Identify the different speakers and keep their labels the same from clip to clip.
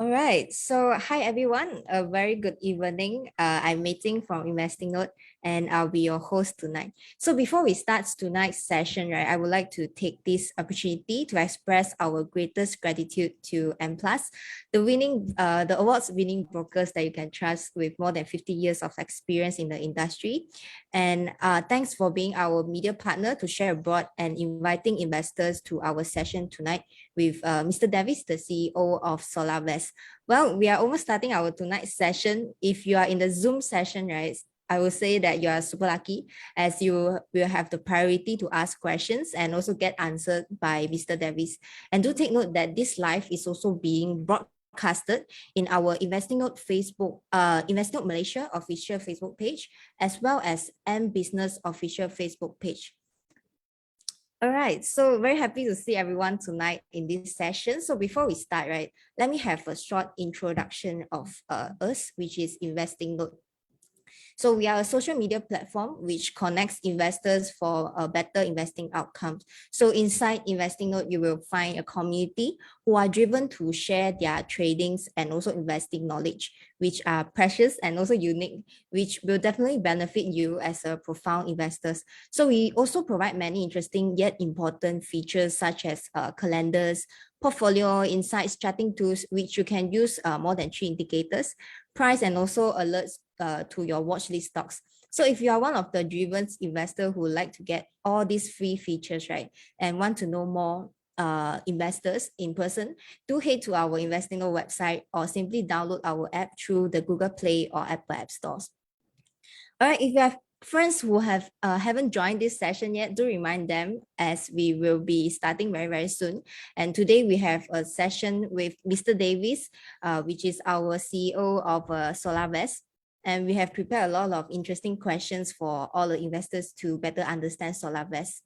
Speaker 1: All right. So, hi everyone. A very good evening. I'm meeting from Investing Note, and I'll be your host tonight. So, before we start tonight's session, right, I would like to take this opportunity to express our greatest gratitude to M Plus, the awards winning brokers that you can trust with more than 50 years of experience in the industry. And thanks for being our media partner to share abroad and inviting investors to our session tonight with Mr. Davis, the CEO of Solarvest. Well, we are almost starting our tonight's session. If you are in the Zoom session, right, I will say that you are super lucky as you will have the priority to ask questions and also get answered by Mr. Davis. And do take note that this live is also being broadcasted in our Investing Note Investing Note Malaysia official Facebook page, as well as M Business official Facebook page. All right, so very happy to see everyone tonight in this session. So before we start, right, let me have a short introduction of us, which is Investing Note. So we are a social media platform which connects investors for a better investing outcomes. So inside Investing Note, you will find a community who are driven to share their tradings and also investing knowledge, which are precious and also unique, which will definitely benefit you as a profound investors. So we also provide many interesting yet important features such as calendars, portfolio insights, charting tools, which you can use more than 3 indicators, price and also alerts to your watch list stocks. So if you are one of the driven investors who like to get all these free features, right, and want to know more investors in person, do head to our Investing Note website or simply download our app through the Google Play or Apple App Stores. All right, if you have friends who haven't joined this session yet, do remind them as we will be starting very, very soon. And today we have a session with Mr. Davis, which is our CEO of Solarvest. And we have prepared a lot of interesting questions for all the investors to better understand Solarvest.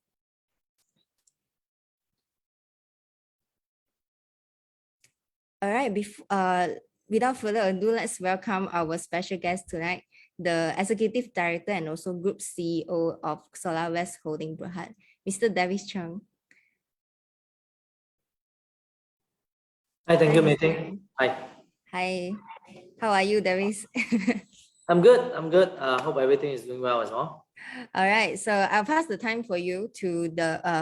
Speaker 1: All right, without further ado, let's welcome our special guest tonight, the Executive Director and also Group CEO of Solarvest Holding Berhad, Mr. Davis Chong.
Speaker 2: Hi, thank you, Meeting. Hi.
Speaker 1: Hi, how are you, Davis?
Speaker 2: I'm good. Hope everything is doing well as well.
Speaker 1: All right, so I'll pass the time for you to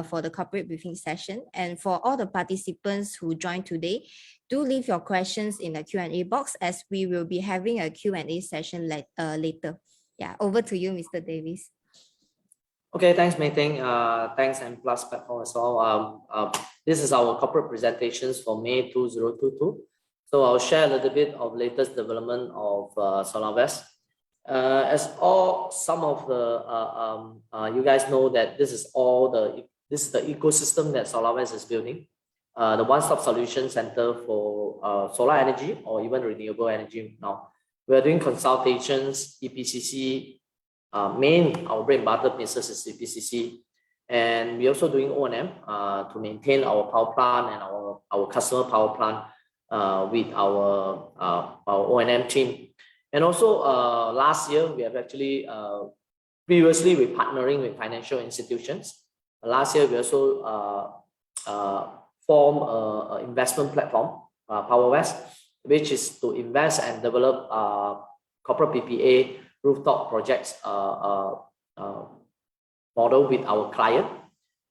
Speaker 1: for the corporate briefing session, and for all the participants who joined today, do leave your questions in the Q&A box as we will be having a Q&A session later. Yeah, over to you, Mr. Davis.
Speaker 2: Okay, thanks, Meeting. Thanks M Plus platform as well. This is our corporate presentations for May 2022. So I'll share a little bit of latest development of Solarvest. As some of the you guys know that this is the ecosystem that Solarvest is building, the one-stop solution center for solar energy or even renewable energy. Now we are doing consultations, EPCC. Our bread and butter business is EPCC, and we're also doing O&M to maintain our power plant and our customer power plant with our O&M team. And also last year, we have actually, previously we're partnering with financial institutions. Last year, we also formed an investment platform, PowerWest, which is to invest and develop corporate PPA rooftop projects model with our client.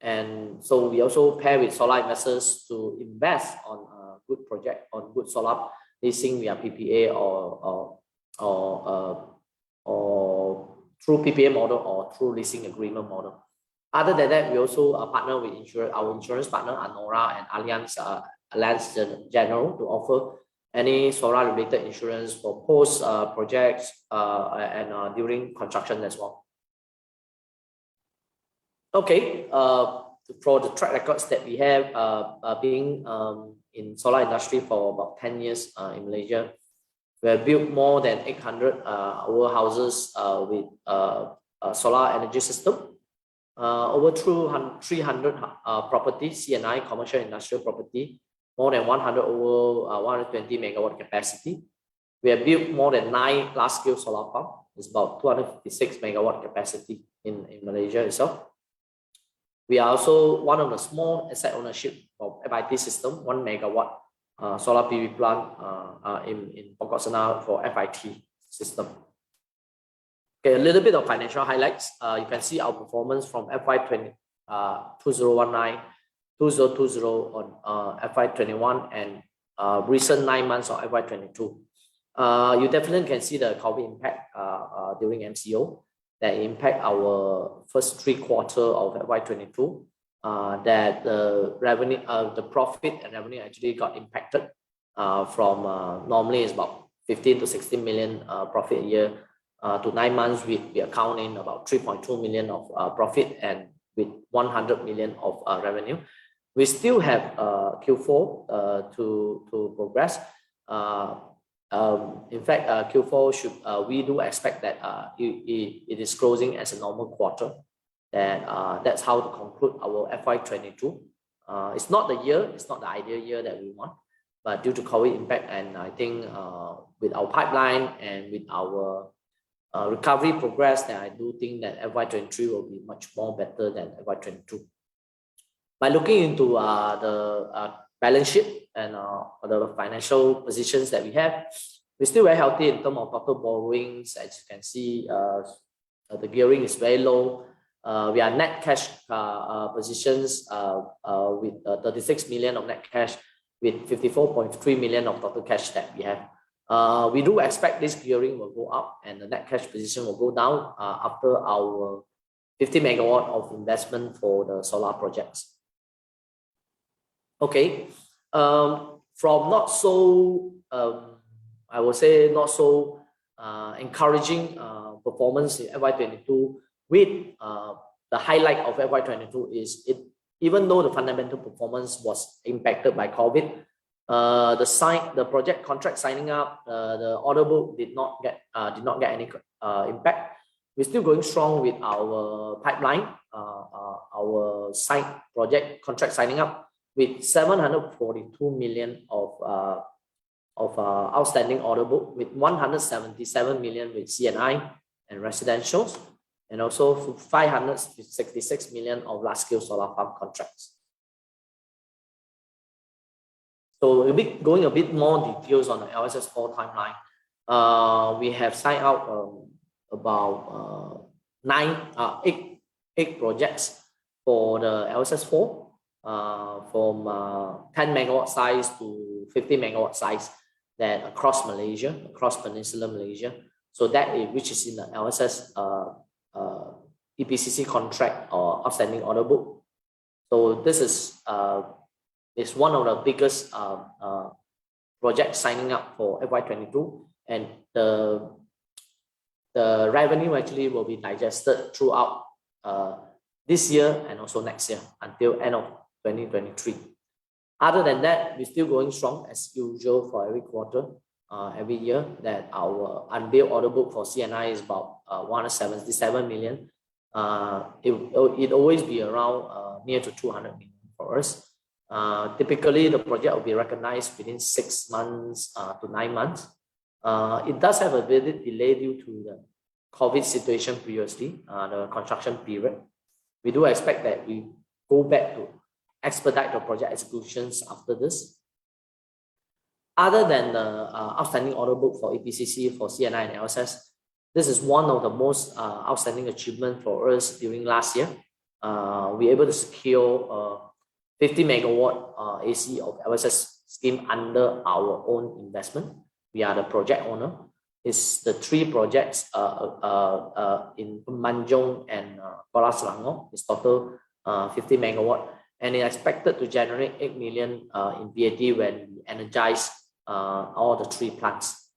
Speaker 2: And so we also pair with solar investors to invest on a good project, on good solar leasing via PPA or through PPA model or through leasing agreement model. Other than that, we also partner with our insurance partner Anora and Allianz General to offer any solar related insurance for post projects and during construction as well. Okay, for the track records that we have being in solar industry for about 10 years in Malaysia. We have built more than 800 houses with solar energy system, over 300 properties, C&I, commercial industrial property, more than 120 megawatt capacity. We have built more than 9 large-scale solar farms. It's about 256 megawatt capacity in Malaysia itself. We are also one of the small asset ownership of FIT system, 1 megawatt solar PV plant in Pokok Senang for FIT system. Okay, a little bit of financial highlights. You can see our performance from FY 2019, 2020 on FY 21 and recent 9 months of FY 22. You definitely can see the COVID impact during MCO that impact our first 3 quarters of FY 22. That the revenue, the profit and revenue actually got impacted from normally it's about 15 to 16 million profit a year to 9 months we account in about 3.2 million of profit and with 100 million of revenue. We still have Q4 to progress. In fact, Q4 should we do expect that it is closing as a normal quarter. That's how to conclude our FY 22. It's not the year, it's not the ideal year that we want, but due to COVID impact, and I think with our pipeline and with our recovery progress, then I do think that FY 23 will be much more better than FY 22. By looking into the balance sheet and the financial positions that we have, we're still very healthy in terms of total borrowings. As you can see, the gearing is very low. We are net cash positions with 36 million of net cash with 54.3 million of total cash that we have. We do expect this gearing will go up and the net cash position will go down after our 50 megawatt of investment for the solar projects. Okay, from not so, I would say not so encouraging performance in FY22, with the highlight of FY22 is even though the fundamental performance was impacted by COVID, the project contract signing up, the order book did not get any impact. We're still going strong with our pipeline, our site project contract signing up with 742 million of outstanding order book, with 177 million with CNI and residentials, and also 566 million of large-scale solar farm contracts. So going a bit more details on the LSS4 timeline. We have signed out about 8 projects for the LSS4 from 10 megawatt size to 50 megawatt size that across Malaysia, across Peninsular Malaysia. So that which is in the LSS EPCC contract or outstanding order book. So this is one of the biggest projects signing up for FY22, and the revenue actually will be digested throughout this year and also next year until end of 2023. Other than that, we're still going strong as usual for every quarter, every year, that our unbilled order book for CNI is about 177 million. It always be around near to 200 million for us. Typically, the project will be recognized within 6 months to 9 months. It does have a bit of delay due to the COVID situation previously, the construction period. We do expect that we go back to expedite the project executions after this. Other than the outstanding order book for EPCC, for CNI and LSS, this is one of the most outstanding achievements for us during last year. We were able to secure 50 megawatt AC of LSS scheme under our own investment. We are the project owner. It's the 3 projects in Manjung and Kuala Selangor. It's total 50 megawatt, and it's expected to generate 8 million in PAT when we energize all the 3 plants.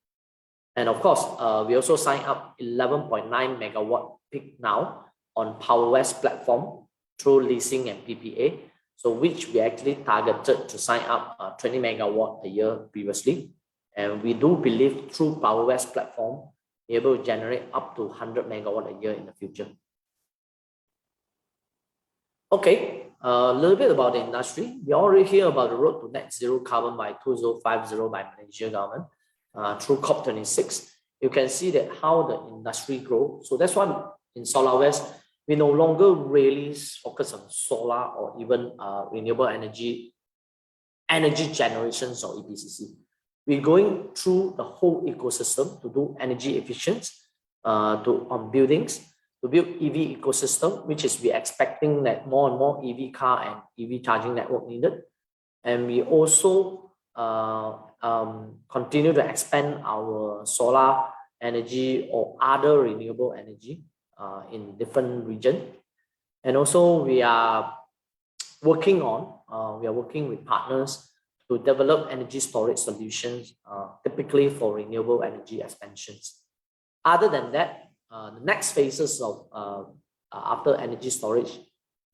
Speaker 2: And of course, we also signed up 11.9 megawatt peak now on PowerWest platform through leasing and PPA. So which we actually targeted to sign up 20 megawatt a year previously. And we do believe through PowerWest platform, we're able to generate up to 100 megawatt a year in the future. Okay, a little bit about the industry. We already hear about the road to net zero carbon by 2050 by Malaysia government through COP26. You can see that how the industry grows. So that's why in Solarvest, we no longer really focus on solar or even renewable energy energy generations or EPCC. We're going through the whole ecosystem to do energy efficiency on buildings, to build EV ecosystem, which is we're expecting that more and more EV car and EV charging network needed. And we also continue to expand our solar energy or other renewable energy in different regions. And also we are working with partners to develop energy storage solutions, typically for renewable energy expansions. Other than that, the next phases of after energy storage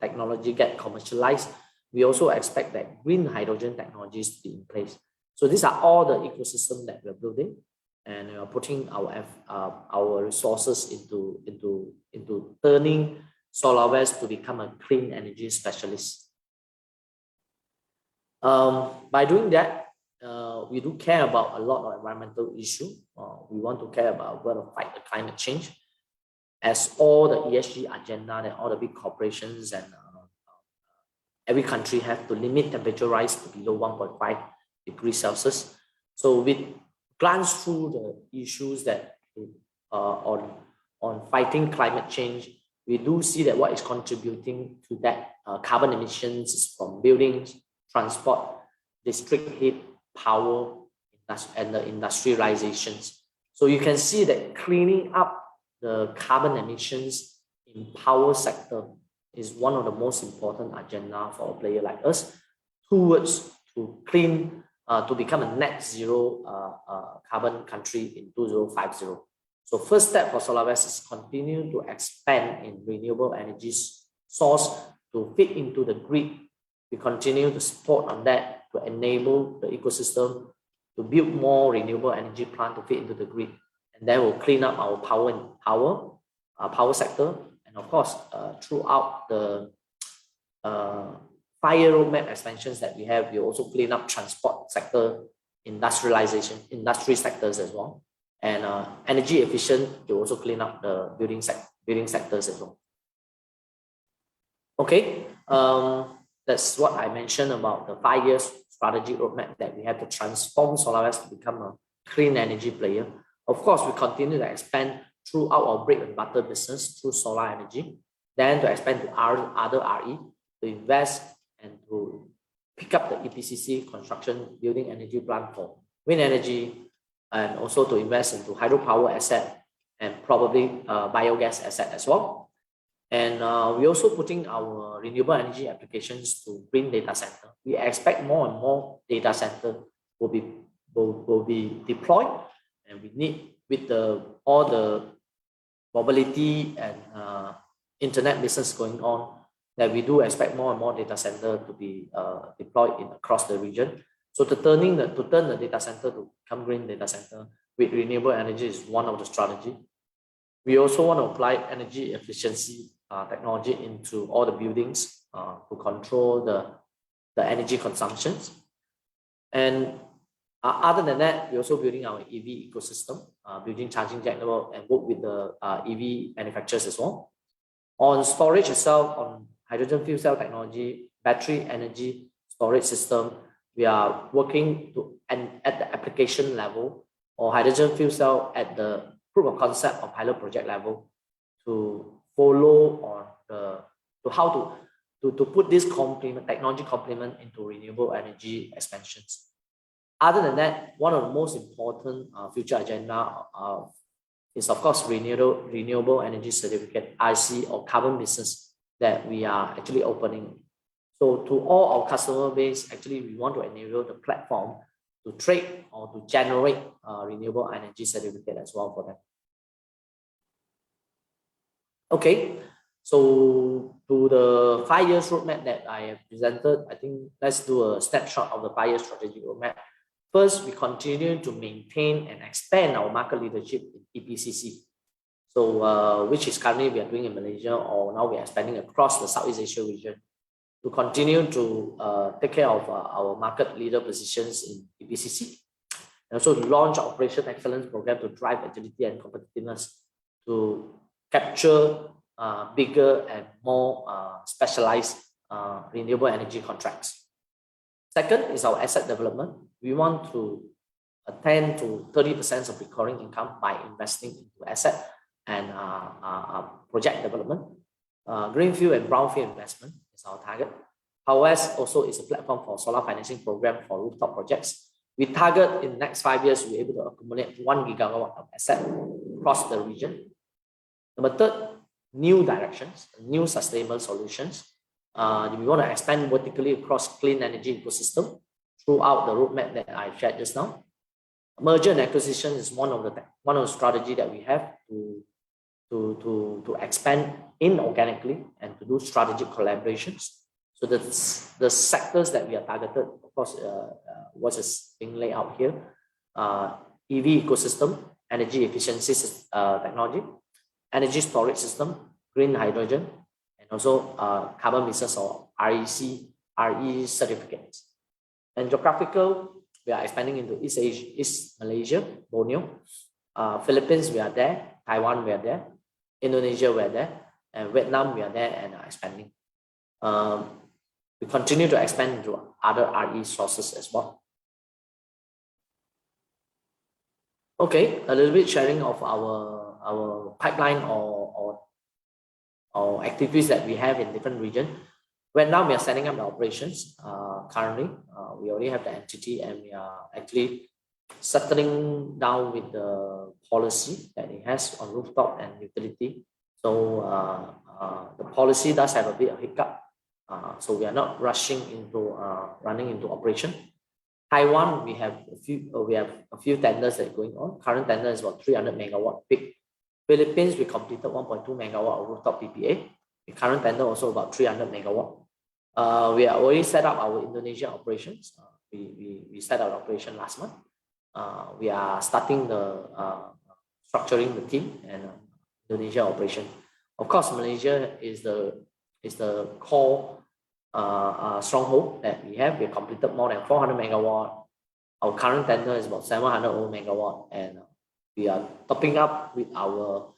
Speaker 2: technology get commercialized, we also expect that green hydrogen technologies to be in place. So these are all the ecosystem that we're building, and we are putting our resources into turning Solarvest to become a clean energy specialist. By doing that, we do care about a lot of environmental issues. We want to care about whether to fight the climate change, as all the ESG agenda that all the big corporations and every country have to limit temperature rise to below 1.5 degrees Celsius. So we glance through the issues that on fighting climate change. We do see that what is contributing to that carbon emissions is from buildings, transport, district heat, power, and the industrializations. So you can see that cleaning up the carbon emissions in power sector is one of the most important agenda for a player like us towards to become a net zero carbon country in 2050. So first step for Solarvest is continue to expand in renewable energy source to fit into the grid. We continue to support on that to enable the ecosystem to build more renewable energy plant to fit into the grid, and that will clean up our power sector. And of course, throughout the 5-year roadmap expansions that we have, we also clean up transport sector, industrialization, industry sectors as well, and energy efficient to also clean up the building sectors as well. Okay, that's what I mentioned about the 5-year strategy roadmap that we have to transform Solarvest to become a clean energy player. Of course, we continue to expand throughout our bread and butter business through solar energy, then to expand to other RE, to invest and to pick up the EPCC construction building energy plant for wind energy, and also to invest into hydropower asset and probably biogas asset as well. And we're also putting our renewable energy applications to green data center. We expect more and more data center will be deployed, and we need, with all the mobility and internet business going on, that we do expect more and more data center to be deployed across the region. So to turn the data center to become green data center with renewable energy is one of the strategy. We also want to apply energy efficiency technology into all the buildings to control the energy consumptions. And other than that, we're also building our EV ecosystem, building charging network, and work with the EV manufacturers as well. On storage itself, on hydrogen fuel cell technology, battery energy storage system, we are working at the application level, or hydrogen fuel cell at the proof of concept or pilot project level, to follow on how to put this technology complement into renewable energy expansions. Other than that, one of the most important future agenda is of course renewable energy certificate, RC, or carbon business that we are actually opening. So to all our customer base, actually we want to enable the platform to trade or to generate renewable energy certificate as well for them. Okay, so to the 5-year roadmap that I have presented, I think let's do a snapshot of the 5-year strategic roadmap. First, we continue to maintain and expand our market leadership in EPCC. So, which is currently we are doing in Malaysia, or now we are expanding across the Southeast Asia region, to continue to take care of our market leader positions in EPCC, and also to launch operation excellence program to drive agility and competitiveness to capture bigger and more specialized renewable energy contracts. Second is our asset development. We want to attend to 30% of recurring income by investing into asset and project development. Greenfield and brownfield investment is our target. However, also is a platform for solar financing program for rooftop projects. We target in the next 5 years, we're able to accumulate 1 gigawatt of asset across the region. Number third, new directions, new sustainable solutions. We want to expand vertically across clean energy ecosystem throughout the roadmap that I shared just now. Merger and acquisition is one of the strategy that we have to expand inorganically and to do strategic collaborations. So the sectors that we are targeted, of course, what is being laid out here, EV ecosystem, energy efficiency technology, energy storage system, green hydrogen, and also carbon business or RE certificates. And geographical, we are expanding into East Asia, East Malaysia, Borneo, Philippines, we are there, Taiwan, we are there, Indonesia, we are there, and Vietnam, we are there and are expanding. We continue to expand into other RE sources as well. Okay, a little bit sharing of our pipeline or activities that we have in different regions. Vietnam, we are setting up the operations currently. We already have the entity and we are actually settling down with the policy that it has on rooftop and utility. So the policy does have a bit of hiccup. So we are not rushing into running into operation. Taiwan, we have a few tenders that are going on. Current tender is about 300 megawatt peak. Philippines, we completed 1.2 megawatt of rooftop PPA. The current tender also about 300 megawatt. We are already set up our Indonesia operations. We set up operation last month. We are starting the structuring the team and Indonesia operation. Of course, Malaysia is the core stronghold that we have. We have completed more than 400 megawatt. Our current tender is about 700 megawatt, and we are topping up with our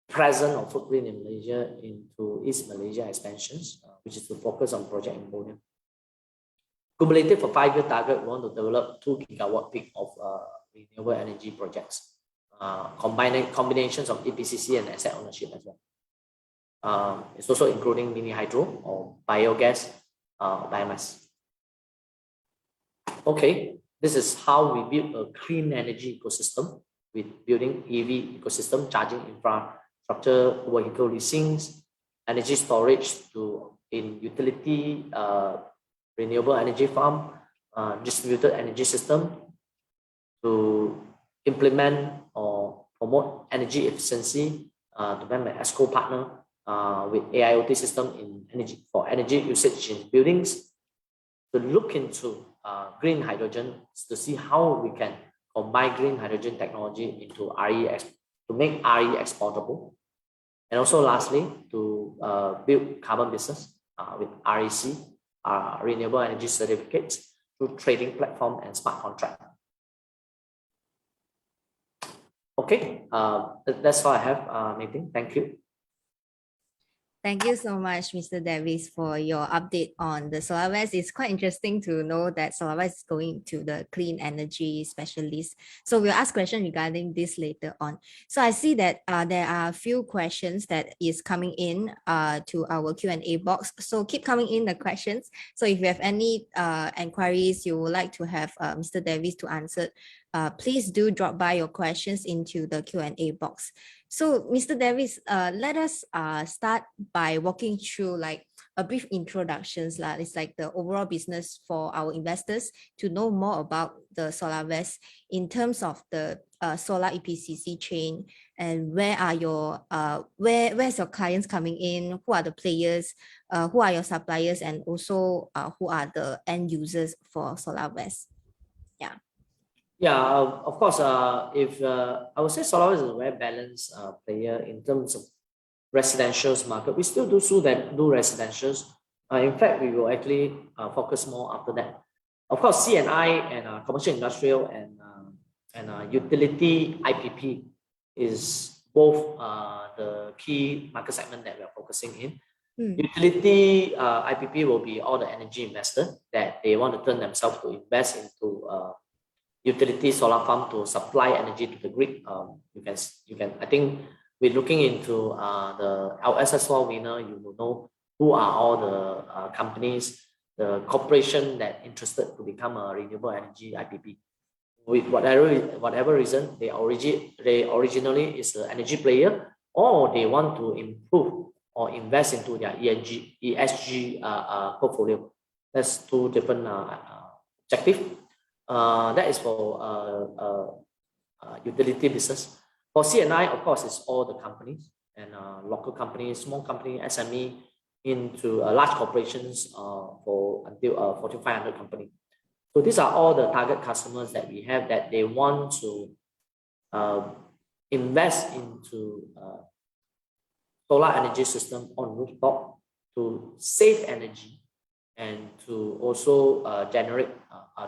Speaker 2: present or footprint in Malaysia into East Malaysia expansions, which is to focus on project in Borneo. Cumulative for 5-year target, we want to develop 2 gigawatt peak of renewable energy projects, combinations of EPCC and asset ownership as well. It's also including mini hydro or biogas, biomass. Okay, this is how we build a clean energy ecosystem with building EV ecosystem, charging infrastructure, vehicle leasings, energy storage in utility, renewable energy farm, distributed energy system to implement or promote energy efficiency, to become an ESCO partner with AIoT system in energy usage in buildings, to look into green hydrogen to see how we can combine green hydrogen technology into to make RE exportable, and also lastly to build carbon business with REC, renewable energy certificates through trading platform and smart contract. Okay, that's all I have, Nathan. Thank you.
Speaker 1: Thank you so much, Mr. Davis, for your update on the Solarvest. It's quite interesting to know that Solarvest is going to the clean energy specialist. So we'll ask questions regarding this later on. So I see that there are a few questions that is coming in to our Q&A box. So keep coming in the questions. So if you have any inquiries you would like to have Mr. Davis to answer, please do drop by your questions into the Q&A box. So Mr. Davis, let us start by walking through like a brief introductions. It's like the overall business for our investors to know more about the Solarvest in terms of the solar EPCC chain, and where are your where's your clients coming in, who are the players, who are your suppliers, and also who are the end users for Solarvest. Yeah.
Speaker 2: Yeah, of course, if I would say Solarvest is a very balanced player in terms of residentials market. We still do residentials. In fact, we will actually focus more after that. Of course, C&I and commercial industrial and utility IPP is both the key market segment that we are focusing in. Utility IPP will be all the energy investors that they want to turn themselves to invest into utility solar farm to supply energy to the grid. You can. I think we're looking into the LSS4 winner. You will know who are all the companies, the corporation that interested to become a renewable energy IPP. With whatever reason, they originally is an energy player, or they want to improve or invest into their ESG portfolio. That's two different objectives. That is for utility business. For CNI, of course, it's all the companies and local companies, small company, SME, into large corporations for until Fortune 500 company. So these are all the target customers that we have that they want to invest into solar energy system on rooftop to save energy and to also generate,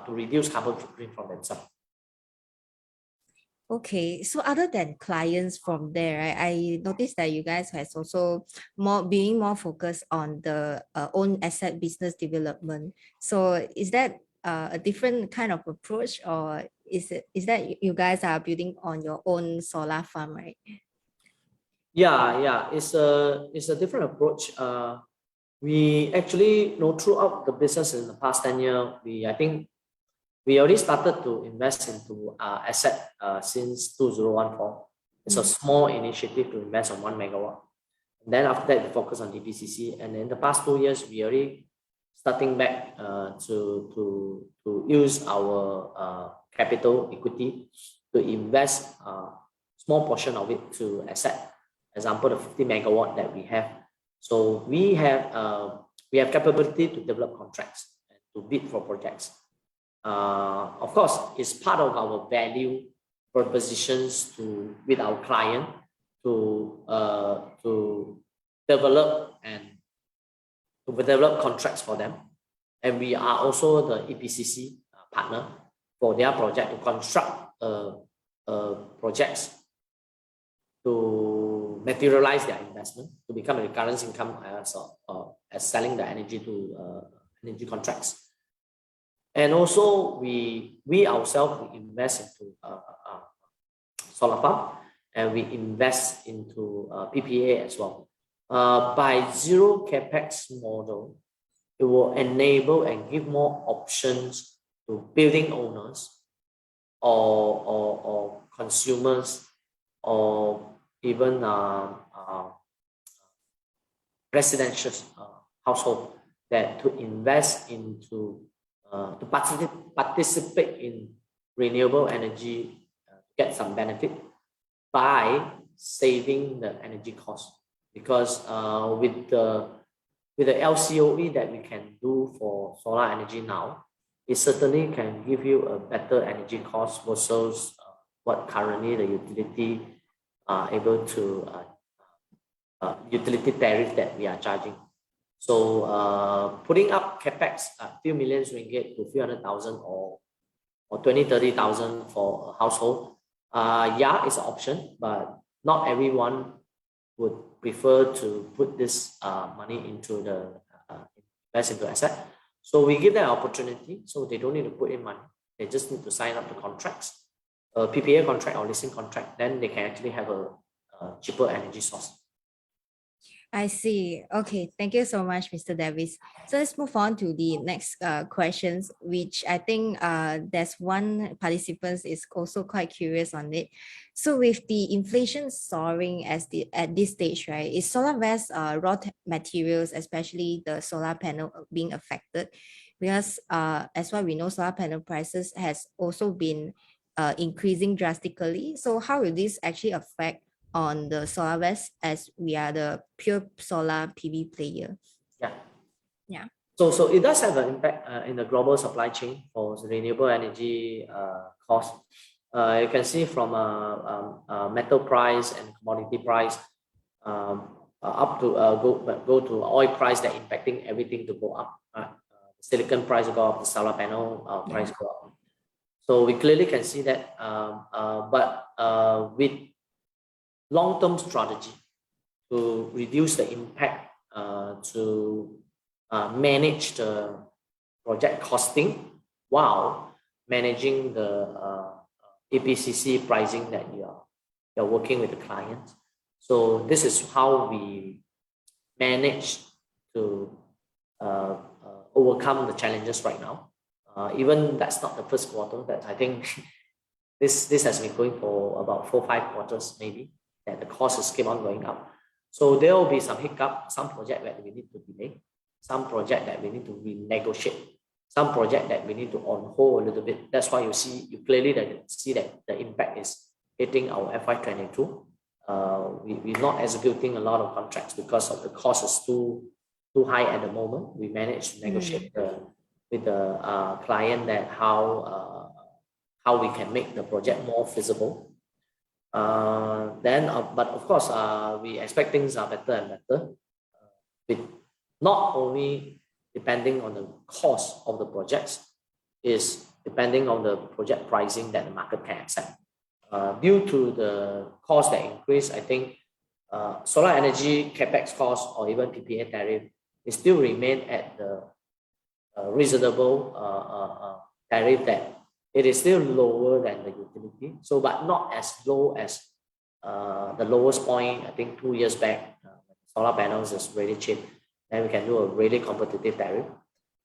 Speaker 2: to reduce carbon footprint from themselves.
Speaker 1: Okay, so other than clients from there, right, I noticed that you guys has also being more focused on the own asset business development. So is that a different kind of approach, or is that you guys are building on your own solar farm, right?
Speaker 2: Yeah, it's a different approach. We actually know throughout the business in the past 10 years, I think we already started to invest into asset since 2014. It's a small initiative to invest on 1 megawatt. And then after that, we focus on EPCC. And in the past 2 years, we already starting back to use our capital equity to invest small portion of it to asset. Example, the 50 megawatt that we have. So we have capability to develop contracts and to bid for projects. Of course, it's part of our value propositions with our client to develop contracts for them, and we are also the EPCC partner for their project to construct projects to materialize their investment to become a recurrent income as selling the energy to energy contracts. And also, we ourselves invest into solar farm, and we invest into PPA as well. By zero capex model, it will enable and give more options to building owners or consumers or even residential household that to invest into to participate in renewable energy, get some benefit by saving the energy cost. Because with the LCOE that we can do for solar energy now, it certainly can give you a better energy cost versus what currently the utility are able to utility tariff that we are charging. So putting up capex a few million ringgit to a few 100,000 or 20,000-30,000 for a household, yeah, it's an option, but not everyone would prefer to put this money into the invest into asset. So we give them an opportunity, so they don't need to put in money. They just need to sign up the contracts, a PPA contract or leasing contract. Then they can actually have a cheaper energy source.
Speaker 1: I see. Okay, thank you so much, Mr. Davis. So let's move on to the next questions, which I think there's one participant is also quite curious on it. So with the inflation soaring at this stage, right, is Solarvest raw materials, especially the solar panel, being affected? Because as what we know, solar panel prices has also been increasing drastically. So how will this actually affect on the Solarvest as we are the pure solar PV player? Yeah.
Speaker 2: So it does have an impact in the global supply chain for renewable energy cost. You can see from metal price and commodity price up to go to oil price that impacting everything to go up. Silicon price go up, the solar panel price go up. So we clearly can see that, but with long-term strategy to reduce the impact to manage the project costing while managing the EPCC pricing that you're working with the client. So this is how we manage to overcome the challenges right now. Even that's not the first quarter, that I think this has been going for about 4-5 quarters maybe, that the costs keep on going up. So there will be some hiccup, some project that we need to delay, some project that we need to renegotiate, some project that we need to on hold a little bit. That's why you clearly see that the impact is hitting our FY22. We're not executing a lot of contracts because of the cost is too high at the moment. We managed to negotiate with the client that how we can make the project more feasible. But of course, we expect things are better and better. With not only depending on the cost of the projects, is depending on the project pricing that the market can accept. Due to the cost that increase, I think solar energy capex cost or even PPA tariff it still remain at the reasonable tariff, that it is still lower than the utility. So, but not as low as the lowest point, I think 2 years back, solar panels is really cheap. Then we can do a really competitive tariff.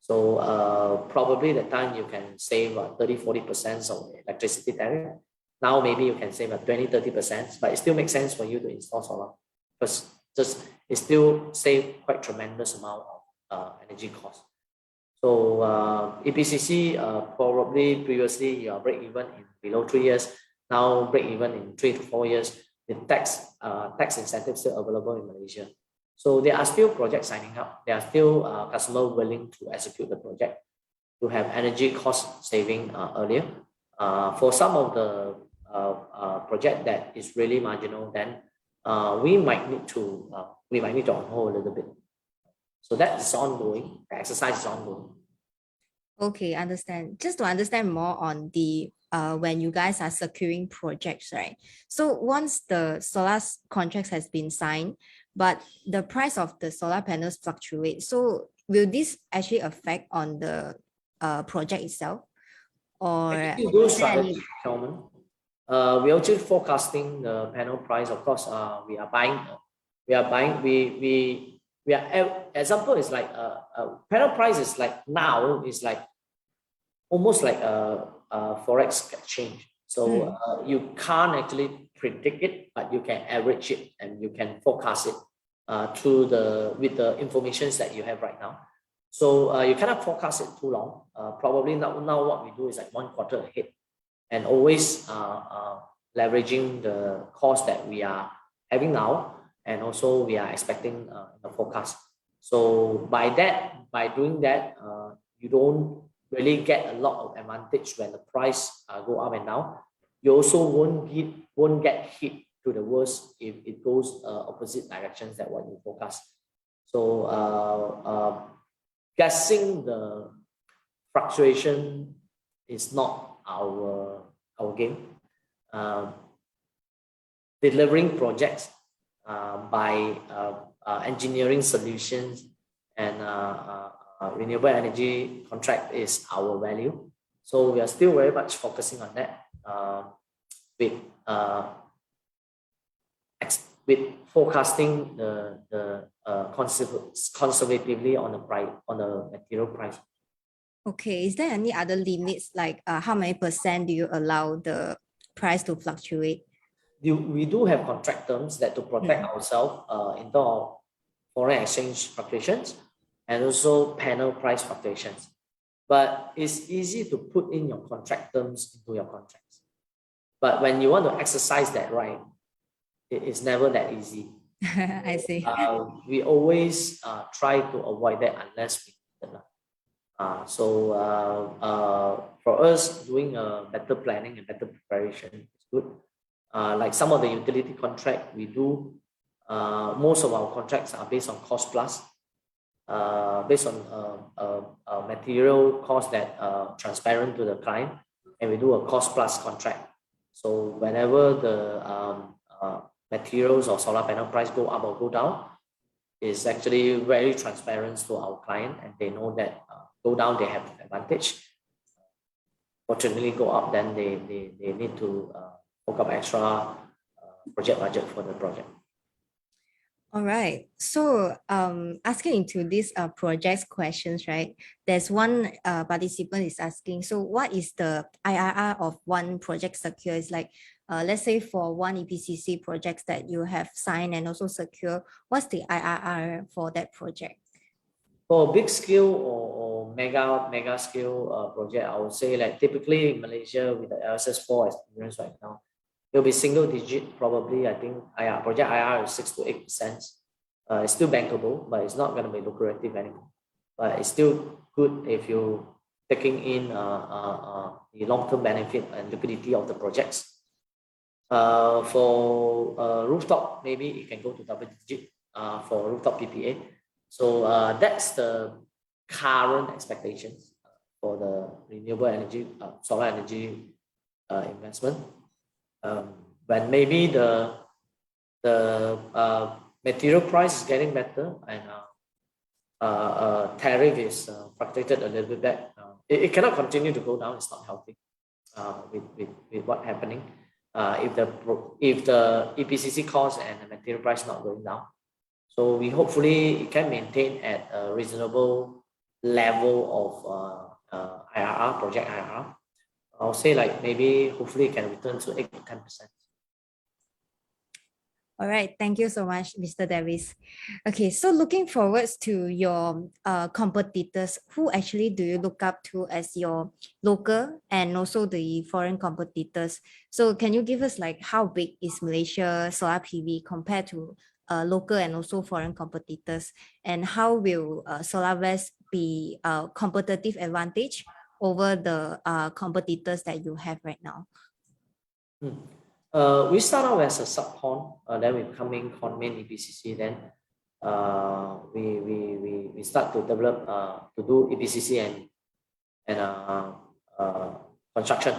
Speaker 2: So probably the time you can save 30-40% of the electricity tariff. Now maybe you can save 20-30%, but it still makes sense for you to install solar, because it still save quite tremendous amount of energy cost. So EPCC probably previously you are break even in below 3 years. Now break even in 3 to 4 years. The tax incentives still available in Malaysia. So there are still projects signing up. There are still customers willing to execute the project to have energy cost saving earlier. For some of the project that is really marginal, then we might need to on hold a little bit. So that is ongoing. The exercise is ongoing.
Speaker 1: Okay, understand. Just to understand more on the when you guys are securing projects, right? So once the solar contracts has been signed, but the price of the solar panels fluctuate, so will this actually affect on the project itself? Or
Speaker 2: do strategy procurement. We are actually forecasting the panel price. Of course, we are buying. Example is like panel price is like now is like almost like a forex exchange. So you can't actually predict it, but you can average it and you can forecast it with the information that you have right now. So you cannot forecast it too long. Probably now what we do is like 1 quarter ahead, and always leveraging the cost that we are having now, and also we are expecting the forecast. So by doing that, you don't really get a lot of advantage when the price go up and down. You also won't get hit to the worst if it goes opposite directions than what you forecast. So guessing the fluctuation is not our game. Delivering projects by engineering solutions and renewable energy contract is our value. So we are still very much focusing on that with forecasting the conservatively on the material price.
Speaker 1: Okay, is there any other limits, like how many % do you allow the price to fluctuate?
Speaker 2: We do have contract terms that to protect ourselves in terms of foreign exchange fluctuations and also panel price fluctuations. But it's easy to put in your contract terms into your contracts. But when you want to exercise that right, it is never that easy.
Speaker 1: I see.
Speaker 2: We always try to avoid that unless we need it. For us, doing a better planning and better preparation is good. Like some of the utility contract we do, most of our contracts are based on cost plus, based on material cost that transparent to the client, and we do a cost plus contract. So whenever the materials or solar panel price go up or go down, is actually very transparent to our client, and they know that go down they have advantage. Fortunately, go up, then they need to fork up extra project budget for the project.
Speaker 1: All right. So asking into these projects questions, right? There's one participant is asking, so what is the IRR of one project secure? It's like, let's say for one EPCC projects that you have signed and also secure, what's the IRR for that project?
Speaker 2: For big scale or mega scale project, I would say like typically in Malaysia with the LSS4 experience right now, it'll be single digit probably. I think project IRR is 6 to 8%. It's still bankable, but it's not going to be lucrative anymore. But it's still good if you're taking in the long-term benefit and liquidity of the projects. For rooftop, maybe it can go to double digit for rooftop PPA. So that's the current expectations for the renewable energy, solar energy investment. When maybe the material price is getting better and tariff is fluctuated a little bit back, it cannot continue to go down. It's not healthy with what's happening. If the EPCC cost and the material price not going down, so we hopefully it can maintain at a reasonable level of IRR, project IRR. I'll say like maybe hopefully it can return to 8 to 10%.
Speaker 1: All right, thank you so much, Mr. Davis. Okay, so looking forwards to your competitors, who actually do you look up to as your local and also the foreign competitors? So can you give us like how big is Malaysia solar PV compared to local and also foreign competitors, and how will Solarvest be a competitive advantage over the competitors that you have right now?
Speaker 2: We start out as a sub-con, then we become main con, main EPCC. Then we start to develop to do EPCC and construction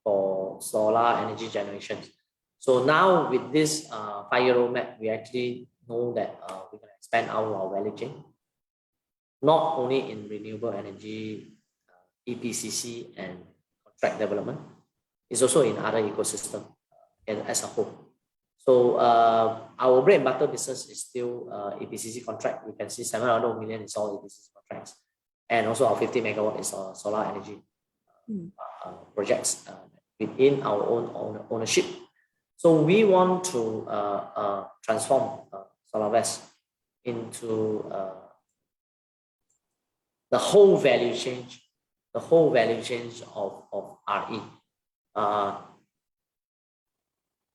Speaker 2: for solar energy generation. So now with this 5-year roadmap, we actually know that we can expand our value chain, not only in renewable energy, EPCC and contract development. It's also in other ecosystems as a whole. So our bread and butter business is still EPCC contract. We can see 700 million is all EPCC contracts, and also our 50 megawatt is solar energy projects within our own ownership. So we want to transform Solarvest into the whole value chain of RE.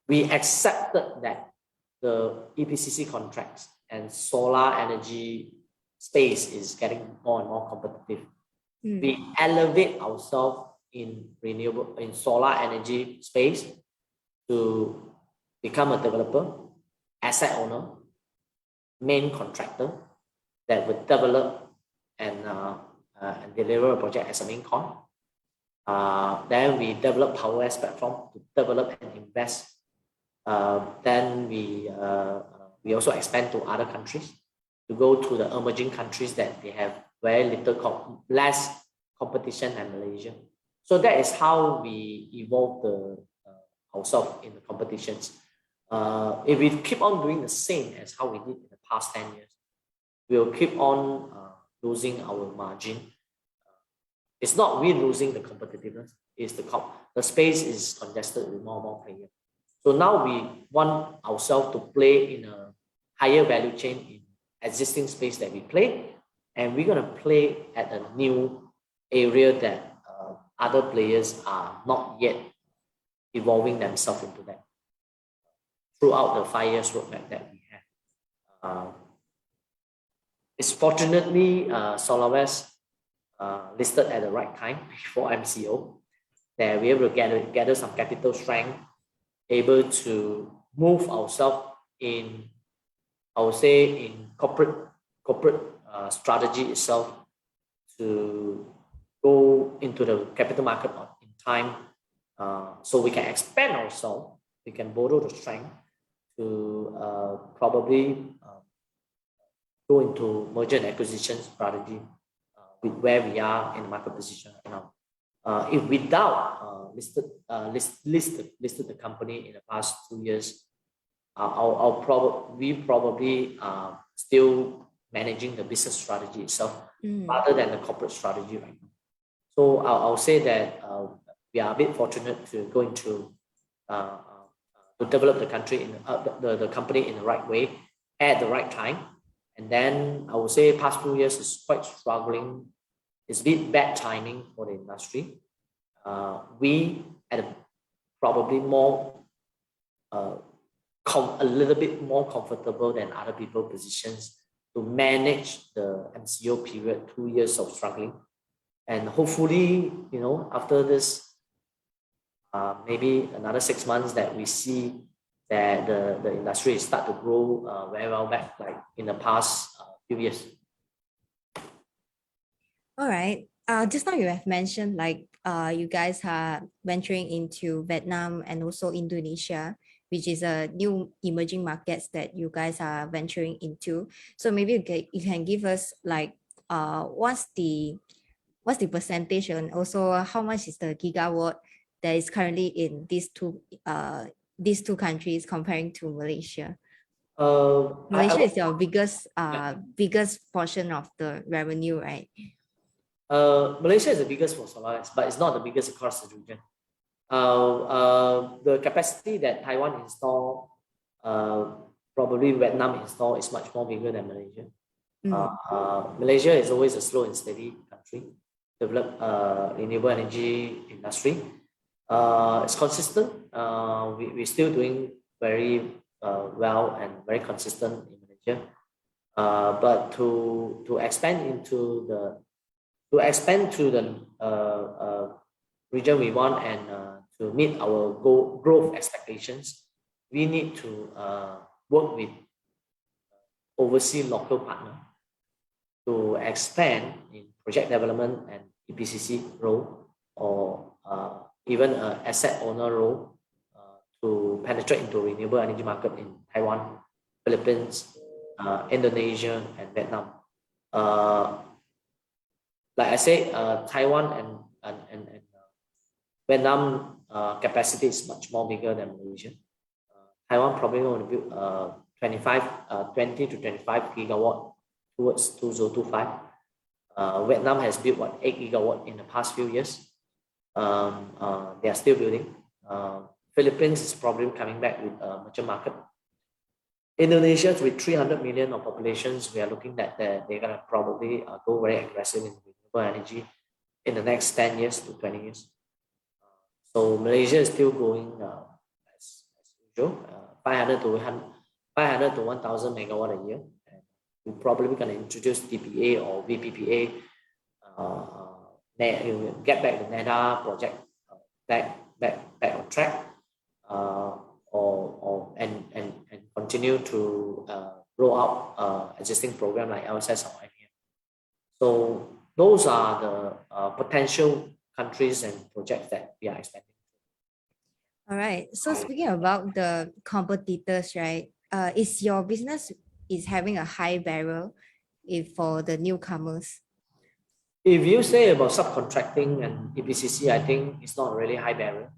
Speaker 2: We accepted that the EPCC contracts and solar energy space is getting more and more competitive. We elevate ourselves in solar energy space to become a developer, asset owner, main contractor that would develop and deliver a project as a main con. Then we develop PowerS platform to develop and invest. Then we also expand to other countries, to go to the emerging countries that they have less competition than Malaysia. So that is how we evolve ourselves in the competitions. If we keep on doing the same as how we did in the past 10 years, we'll keep on losing our margin. It's not we losing the competitiveness, it's the space is congested with more and more players. So now we want ourselves to play in a higher value chain in existing space that we play, and we're going to play at a new area that other players are not yet evolving themselves into that throughout the 5 years roadmap that we have. It's fortunately Solarvest listed at the right time before MCO, that we're able to gather some capital strength, able to move ourselves in, I would say, in corporate strategy itself, to go into the capital market in time, so we can expand ourselves. We can borrow the strength to probably go into merger and acquisition strategy with where we are in the market position right now. If without listed the company in the past 2 years, we probably still managing the business strategy itself rather than the corporate strategy right now. So I'll say that we are a bit fortunate to go into to develop the country in the company in the right way at the right time. And then I would say past 2 years is quite struggling. It's a bit bad timing for the industry. We had probably more a little bit more comfortable than other people positions to manage the MCO period, 2 years of struggling. And hopefully, after this, maybe another 6 months that we see that the industry start to grow very well back, like in the past few years.
Speaker 1: All right. Just now you have mentioned like you guys are venturing into Vietnam and also Indonesia, which is a new emerging markets that you guys are venturing into. So maybe you can give us like what's the percentage and also how much is the gigawatt that is currently in these two countries comparing to Malaysia? Malaysia is your biggest portion of the revenue, right?
Speaker 2: Malaysia is the biggest for Solarvest, but it's not the biggest across the region. The capacity that Taiwan install, probably Vietnam install is much more bigger than Malaysia. Malaysia is always a slow and steady country, develop renewable energy industry. It's consistent. We're still doing very well and very consistent in Malaysia. But to expand to the region we want and to meet our growth expectations, we need to work with overseas local partner to expand in project development and EPCC role, or even an asset owner role to penetrate into renewable energy market in Taiwan, Philippines, Indonesia, and Vietnam. Like I said, Taiwan and Vietnam capacity is much more bigger than Malaysia. Taiwan probably going to build 20 to 25 gigawatt towards 2025. Vietnam has built 8 gigawatt in the past few years. They are still building. Philippines is probably coming back with a mature market. Indonesia, with 300 million of populations, we are looking at they're going to probably go very aggressive in renewable energy in the next 10 years to 20 years. So Malaysia is still going as usual, 500 to 1,000 megawatt a year. And we're probably going to introduce DPA or VPPA, get back the NEDA project back on track, and continue to roll out existing program like LSS or IPM. So those are the potential countries and projects that we are expecting.
Speaker 1: All right. So speaking about the competitors, right? Is your business is having a high barrier for the newcomers?
Speaker 2: If you say about subcontracting and EPCC, I think it's not really high barrier.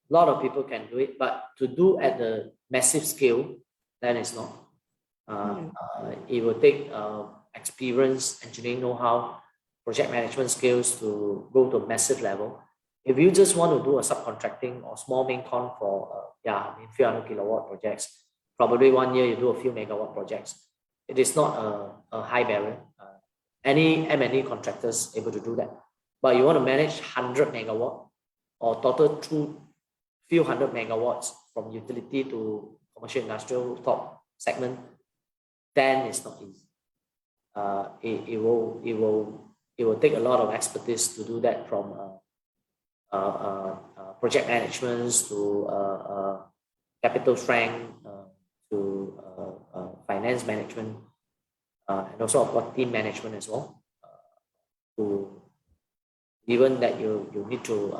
Speaker 2: A lot of people can do it, but to do at the massive scale, then it's not. It will take experience, engineering know-how, project management skills to go to a massive level. If you just want to do a subcontracting or small main con for a few hundred kilowatt projects, probably 1 year you do a few megawatt projects. It is not a high barrier. Any M&E contractors able to do that. But you want to manage 100 megawatt or total few hundred megawatts from utility to commercial industrial rooftop segment, then it's not easy. It will take a lot of expertise to do that, from project management to capital strength to finance management, and also of course team management as well. To even that you need to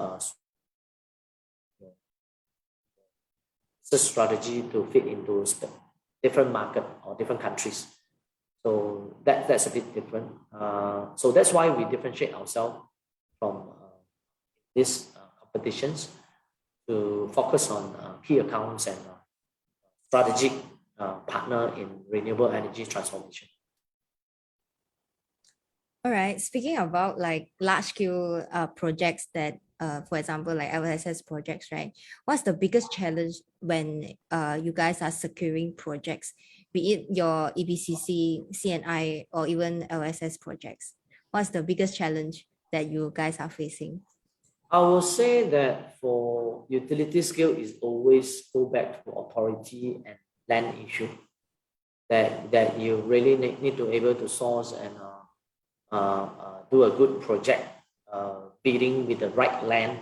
Speaker 2: strategy to fit into different market or different countries. So that's a bit different. So that's why we differentiate ourselves from these competitions to focus on key accounts and strategic partner in renewable energy transformation.
Speaker 1: All right. Speaking about like large scale projects that, for example, like LSS projects, right? What's the biggest challenge when you guys are securing projects, be it your EPCC, CNI, or even LSS projects? What's the biggest challenge that you guys are facing?
Speaker 2: I will say that for utility scale is always go back to authority and land issue that you really need to able to source and do a good project bidding with the right land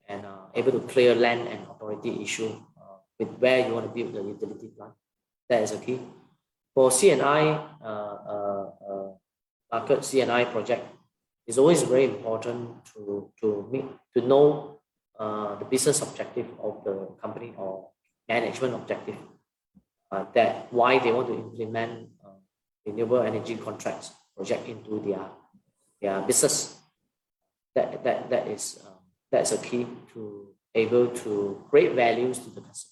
Speaker 2: and able to clear land and authority issue with where you want to build the utility plant. That is a key. For CNI market, CNI project, it's always very important to know the business objective of the company or management objective, that why they want to implement renewable energy contracts project into their business. That's a key to able to create values to the customer.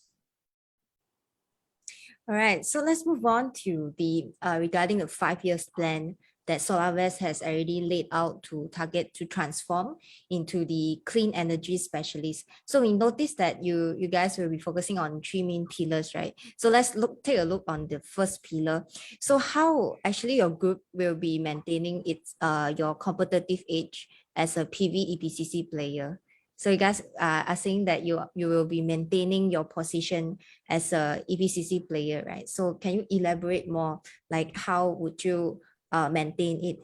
Speaker 1: All right, so let's move on to the regarding the 5 years plan that Solarvest has already laid out to target to transform into the clean energy specialist. So we noticed that you guys will be focusing on three main pillars, right? So let's take a look on the first pillar. So how actually your group will be maintaining its your competitive edge as a PV EPCC player. So you guys are saying that you will be maintaining your position as a EPCC player, right? So can you elaborate more, like how would you maintain it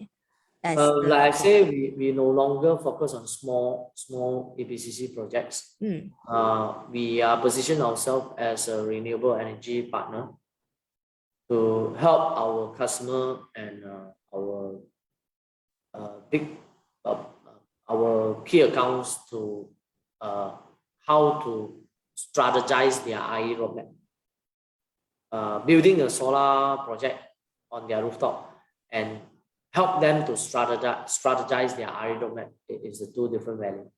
Speaker 1: as
Speaker 2: Like I say, we no longer focus on small EPCC projects. We are positioned ourselves as a renewable energy partner to help our customer and our big our key accounts to how to strategize their IE roadmap. Building a solar project on their rooftop and help them to strategize their IE roadmap is the two different values.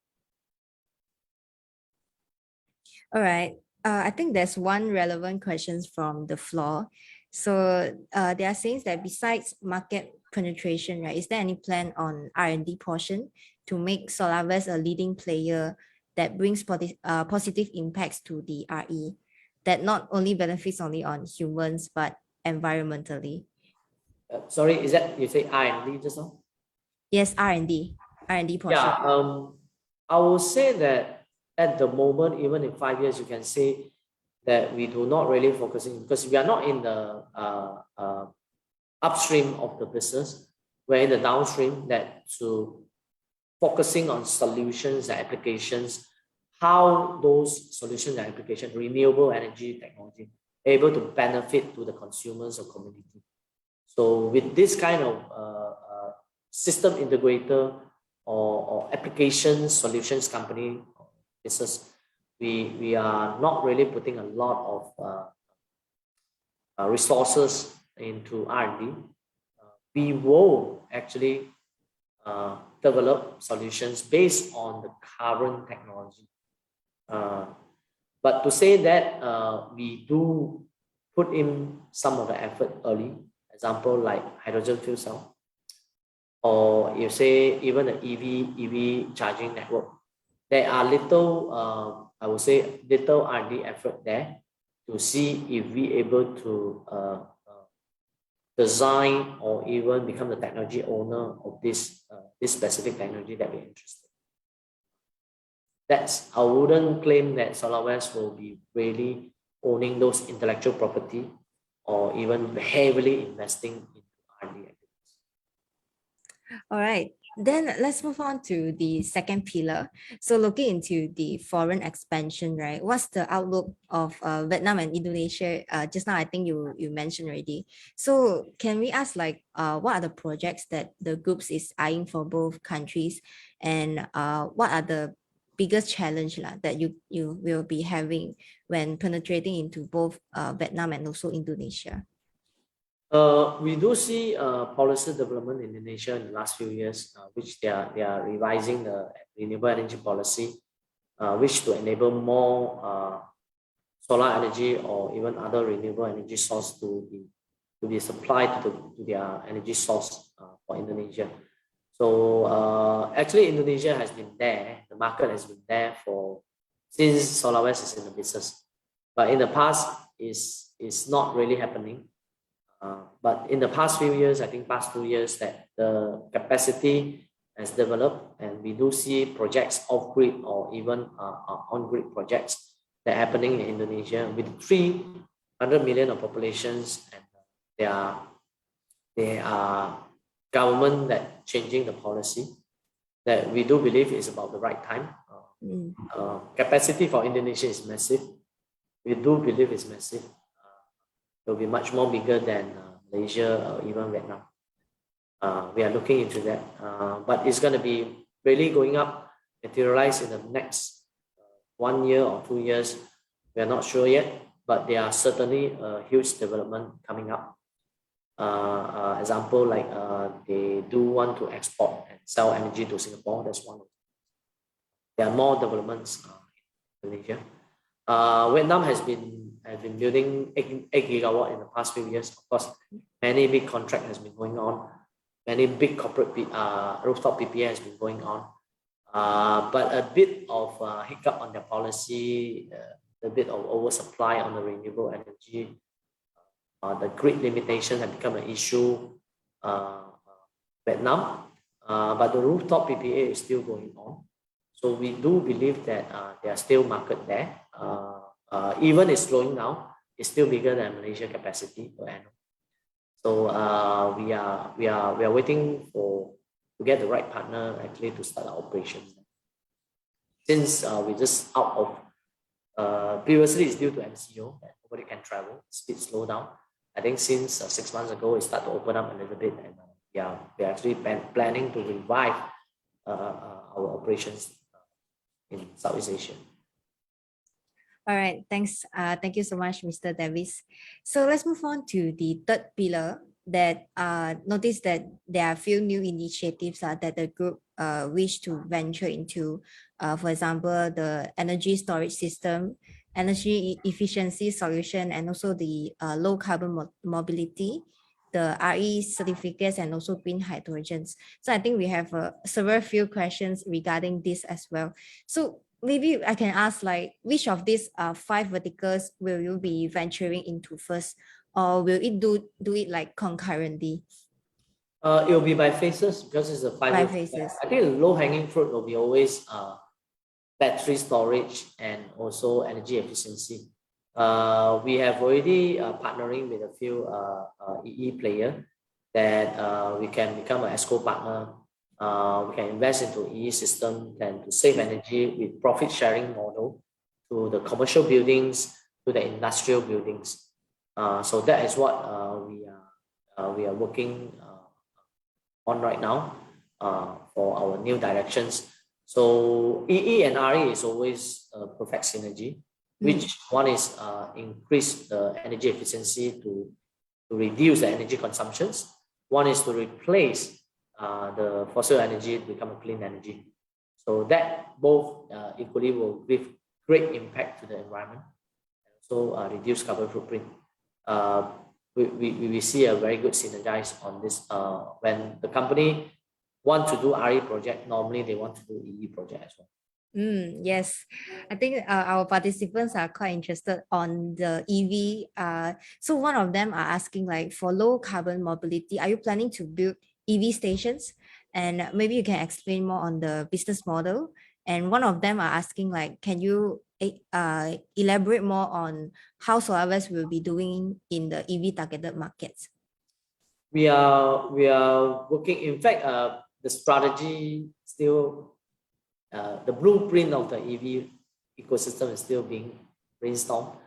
Speaker 1: All right. I think there's one relevant question from the floor. So they are saying that besides market penetration, right, is there any plan on R&D portion to make Solarvest a leading player that brings positive impacts to the RE, that not only benefits only on humans but environmentally?
Speaker 2: Sorry, is that you say R&D just now?
Speaker 1: Yes, R&D portion.
Speaker 2: Yeah, I will say that at the moment, even in 5 years, you can say that we do not really focusing because we are not in the upstream of the business. We're in the downstream, that to focusing on solutions and applications, how those solutions and applications, renewable energy technology, able to benefit to the consumers or community. So with this kind of system integrator or application solutions company business, we are not really putting a lot of resources into R&D. We will actually develop solutions based on the current technology. But to say that we do put in some of the effort early, example like hydrogen fuel cell, or you say even the EV charging network, there are little, I would say, little R&D effort there to see if we able to design or even become the technology owner of this specific technology that we're interested in. I wouldn't claim that Solarvest will be really owning those intellectual property or even heavily investing in R&D activities.
Speaker 1: All right, then let's move on to the second pillar. So looking into the foreign expansion, right? What's the outlook of Vietnam and Indonesia? Just now, I think you mentioned already. So can we ask like, what are the projects that the groups is eyeing for both countries, and what are the biggest challenge that you will be having when penetrating into both Vietnam and also Indonesia?
Speaker 2: We do see policy development in Indonesia in the last few years, which they are revising the renewable energy policy, which to enable more solar energy or even other renewable energy source to be supplied to their energy source for Indonesia. So actually, Indonesia has been there. The market has been there since Solarvest is in the business, but in the past is not really happening. But in the past few years, I think past 2 years, that the capacity has developed, and we do see projects off grid or even on grid projects that are happening in Indonesia with 300 million of populations, and they are government that changing the policy that we do believe is about the right time. Capacity for Indonesia is massive. We do believe it's massive. It will be much more bigger than Malaysia or even Vietnam. We are looking into that, but it's going to be really going up, materialize in the next 1 year or 2 years. We are not sure yet, but there are certainly a huge development coming up. Example, like they do want to export and sell energy to Singapore. That's one of them. There are more developments in Malaysia. Vietnam has been building 8 gigawatt in the past few years. Of course, many big contract has been going on. Many big corporate rooftop PPA has been going on. But a bit of hiccup on their policy, a bit of oversupply on the renewable energy. The grid limitation have become an issue. Vietnam, but the rooftop PPA is still going on. So we do believe that there are still market there. Even it's slowing down, it's still bigger than Malaysia capacity per annum. So we are waiting to get the right partner actually to start our operations. Since we just out of previously it's due to MCO, that nobody can travel, speed slow down. I think since 6 months ago it started to open up a little bit, and we're actually planning to revive our operations in Southeast Asia.
Speaker 1: All right, thanks. Thank you so much, Mr. Davis. So let's move on to the third pillar. That notice that there are a few new initiatives that the group wish to venture into. For example, the energy storage system, energy efficiency solution, and also the low carbon mobility, the RE certificates, and also green hydrogens. So I think we have several few questions regarding this as well. So maybe I can ask, like, which of these 5 verticals will you be venturing into first, or will it do it like concurrently?
Speaker 2: It will be by phases, because it's a 5
Speaker 1: phases.
Speaker 2: I think the low hanging fruit will be always battery storage and also energy efficiency. We have already partnering with a few EE player that we can become an ESCO partner. We can invest into EE system and to save energy with profit sharing model to the commercial buildings, to the industrial buildings. So that is what we are working on right now for our new directions. So EE and RE is always a perfect synergy, which one is increase the energy efficiency to reduce the energy consumptions. One is to replace the fossil energy to become a clean energy. So that both equally will give great impact to the environment and also reduce carbon footprint. We see a very good synergize on this. When the company want to do RE project, normally they want to do EE project as well.
Speaker 1: Yes, I think our participants are quite interested on the EV. So one of them are asking, like, for low carbon mobility, are you planning to build EV stations? And maybe you can explain more on the business model. And one of them are asking, like, can you elaborate more on how Solarvest will be doing in the EV targeted markets?
Speaker 2: We are working. In fact, the strategy still, the blueprint of the EV ecosystem is still being brainstormed.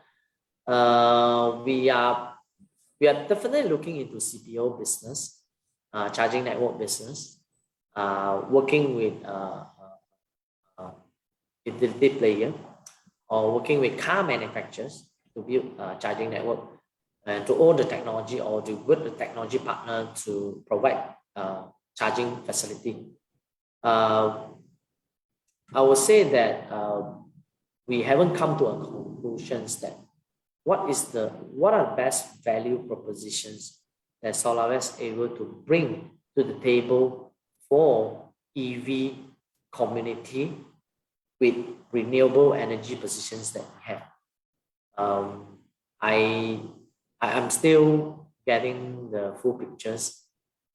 Speaker 2: We are definitely looking into CPO business, charging network business, working with utility player, or working with car manufacturers to build charging network. and to own the technology or to work with the technology partner to provide charging facility. I would say that we haven't come to a conclusion that what are the best value propositions that Solarvest is able to bring to the table for EV community with renewable energy positions that we have. I'm still getting the full pictures,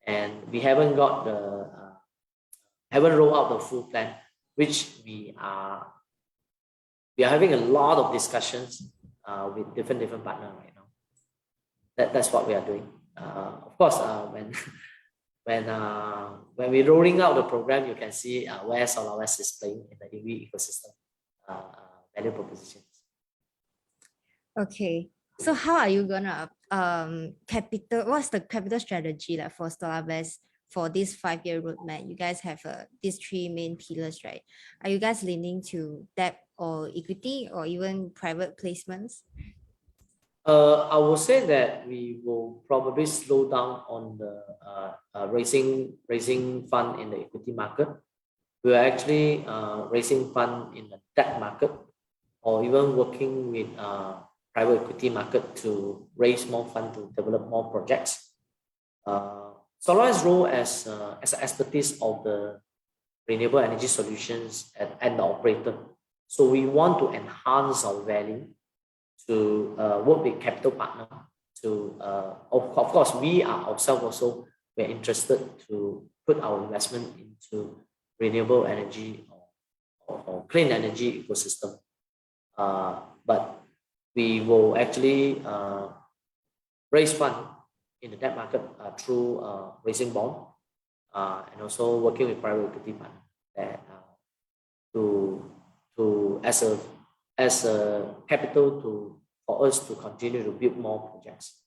Speaker 2: and we haven't got haven't rolled out the full plan, which we are having a lot of discussions with different partners right now. That's what we are doing. Of course, when we're rolling out the program, you can see where Solarvest is playing in the EV ecosystem value propositions.
Speaker 1: Okay, so how are you gonna what's the capital strategy like for Solarvest for this 5-year roadmap? You guys have these 3 main pillars, right? Are you guys leaning to debt or equity or even private placements?
Speaker 2: I will say that we will probably slow down on the raising fund in the equity market. We are actually raising fund in the debt market, or even working with private equity market to raise more fund to develop more projects. Solarvest's role as an expertise of the renewable energy solutions and the operator. So we want to enhance our value to work with capital partner to of course we are ourselves also we're interested to put our investment into renewable energy or clean energy ecosystem, but we will actually raise fund in the debt market through raising bond and also working with private equity partner that to as a capital for us to continue to build more projects.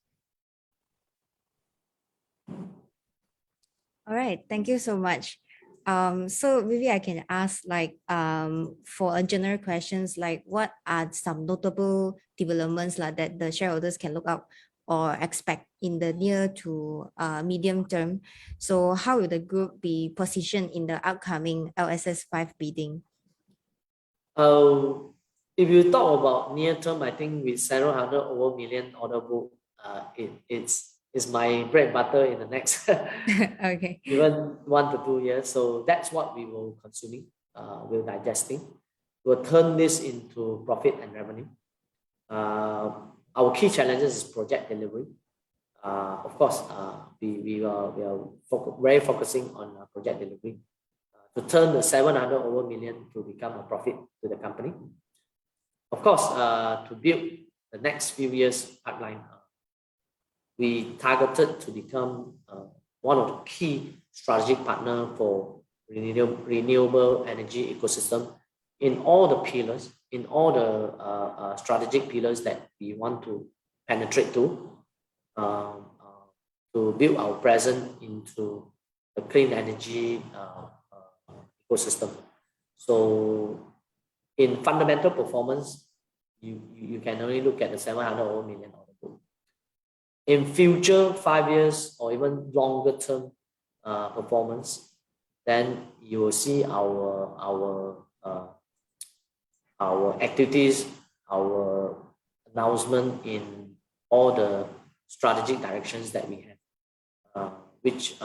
Speaker 1: All right, thank you so much. So maybe I can ask for a general questions, like what are some notable developments that the shareholders can look out or expect in the near to medium term? So how will the group be positioned in the upcoming LSS 5 bidding?
Speaker 2: If you talk about near term, I think with several hundred over million order book, it's my bread and butter in the next
Speaker 1: okay,
Speaker 2: even 1 to 2 years. So that's what we will consuming, we'll digesting. We'll turn this into profit and revenue. Our key challenges is project delivery. Of course, we are very focusing on project delivery to turn the 700 over million to become a profit to the company. Of course, to build the next few years pipeline, we targeted to become one of the key strategic partner for renewable energy ecosystem in all the pillars, in all the strategic pillars that we want to penetrate to build our presence into the clean energy ecosystem. So in fundamental performance, you can only look at the 700 over million order book. In future 5 years or even longer term performance, then you will see our activities, our announcement in all the strategic directions that we have, which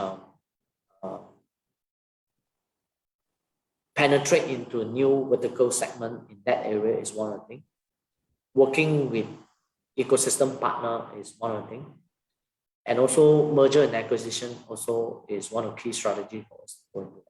Speaker 2: penetrate into a new vertical segment in that area is one of the things. Working with ecosystem partner is one of the things. And also merger and acquisition also is one of the key strategies for us going forward.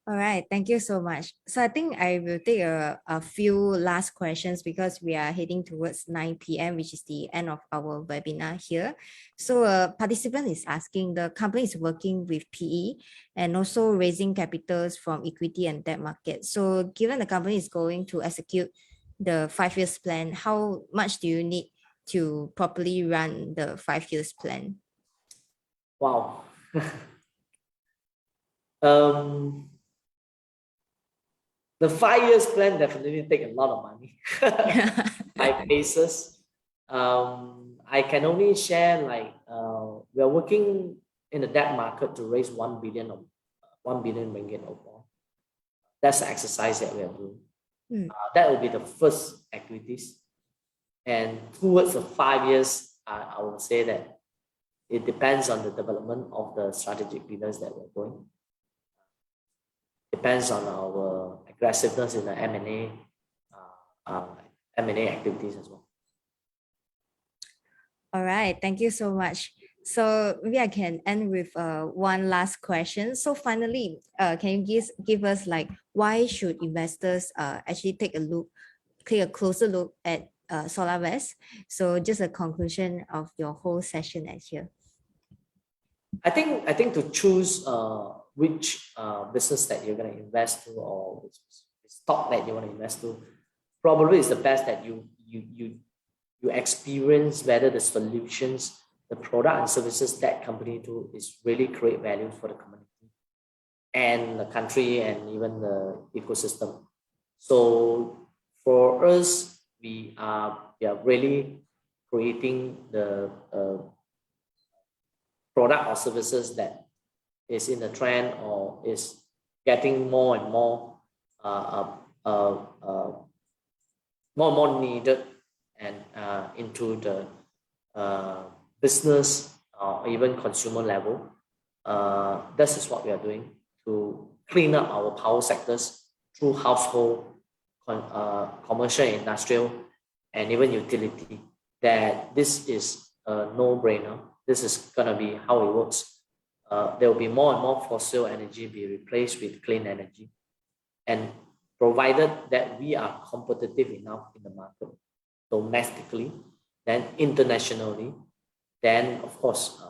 Speaker 1: All right, thank you so much. So I think I will take a few last questions because we are heading towards 9 p.m., which is the end of our webinar here. So a participant is asking, the company is working with PE and also raising capitals from equity and debt market. So given the company is going to execute the 5 years plan, how much do you need to properly run the 5 years plan?
Speaker 2: Wow. The 5 years plan definitely take a lot of money. I faces. I can only share like we are working in the debt market to raise 1 billion ringgit or more. That's the exercise that we are doing. That will be the first activities. And towards the 5 years, I will say that it depends on the development of the strategic pillars that we're going. Depends on our aggressiveness in the M&A activities as well.
Speaker 1: All right, thank you so much. So maybe I can end with one last question. So finally, can you give us like why should investors actually take a closer look at Solarvest? So just a conclusion of your whole session at here.
Speaker 2: I think to choose which business that you're going to invest to or which stock that you want to invest to, probably is the best that you experience whether the solutions, the product and services that company do is really create value for the community and the country and even the ecosystem. So for us, we are really creating the product or services that is in the trend or is getting more and more needed and into the business or even consumer level. This is what we are doing to clean up our power sectors through household, commercial, industrial, and even utility. That this is a no-brainer. This is going to be how it works. There will be more and more fossil energy be replaced with clean energy. And provided that we are competitive enough in the market, domestically, then internationally, then of course,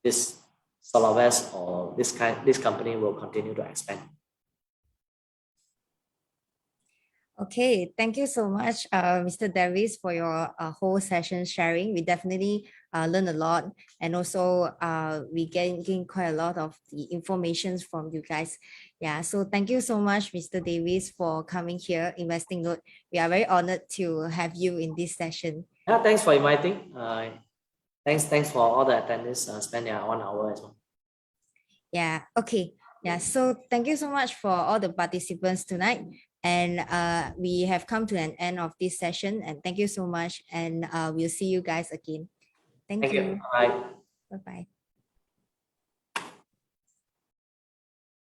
Speaker 2: this Solarvest or this company will continue to expand.
Speaker 1: Okay, thank you so much, Mr. Davis, for your whole session sharing. We definitely learned a lot, and also we gain quite a lot of the information from you guys. Yeah, so thank you so much, Mr. Davis, for coming here, Investing Note. We are very honored to have you in this session.
Speaker 2: Yeah, thanks for inviting. Thanks for all the attendees spend their 1 hour as well.
Speaker 1: Yeah, okay. Yeah, so thank you so much for all the participants tonight. And we have come to an end of this session. And thank you so much. And we'll see you guys again. Thank you.
Speaker 2: Bye.
Speaker 1: Bye-bye.